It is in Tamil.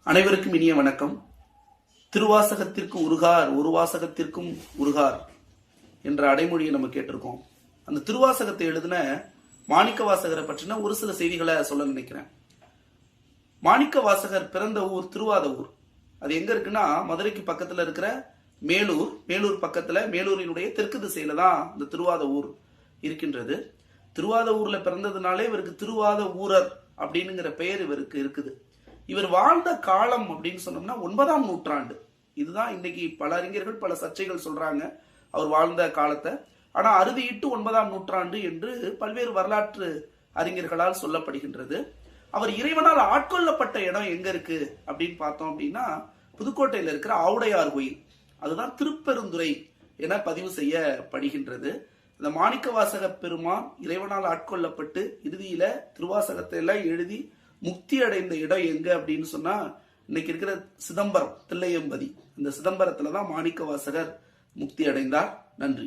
அனைவருக்கும் இனிய வணக்கம். திருவாசகத்திற்கு உருகார், ஒரு வாசகத்திற்கும் உருகார் என்ற அடைமொழியை நம்ம கேட்டிருக்கோம். அந்த திருவாசகத்தை எழுதின மாணிக்க வாசகரை பற்றின ஒரு சில செய்திகளை சொல்ல நினைக்கிறேன். மாணிக்க வாசகர் பிறந்த ஊர் திருவாதவூர். அது எங்க இருக்குன்னா மதுரைக்கு பக்கத்துல இருக்கிற மேலூர். மேலூர் பக்கத்துல மேலூரினுடைய தெற்கு திசையில தான் இந்த திருவாதவூர் இருக்கின்றது. திருவாதவூர்ல பிறந்ததுனாலே இவருக்கு திருவாத ஊரர் அப்படின்னுங்கிற பெயர் இவருக்கு இருக்குது. இவர் வாழ்ந்த காலம் அப்படின்னு சொன்னோம்னா 9ஆம் நூற்றாண்டு. இதுதான் இன்னைக்கு பல அறிஞர்கள் பல சர்ச்சைகள் சொல்றாங்க அவர் வாழ்ந்த காலத்தை. ஆனா அறுதியிட்டு 9ஆம் நூற்றாண்டு என்று பல்வேறு வரலாற்று அறிஞர்களால் சொல்லப்படுகின்றது. அவர் இறைவனால் ஆட்கொள்ளப்பட்ட இடம் எங்க இருக்கு அப்படின்னு பார்த்தோம் அப்படின்னா புதுக்கோட்டையில இருக்கிற ஆவுடையார் கோயில், அதுதான் திருப்பெருந்துறை என பதிவு செய்யப்படுகின்றது. இந்த மாணிக்க வாசக பெருமான் இறைவனால் ஆட்கொள்ளப்பட்டு இறுதியில திருவாசகத்தை எல்லாம் எழுதி முக்தி அடைந்த இடம் எங்க அப்படின்னு சொன்னா இன்னைக்கு இருக்கிற சிதம்பரம், தில்லையம்பதி, இந்த சிதம்பரத்துலதான் மாணிக்க வாசகர் முக்தி அடைந்தார். நன்றி.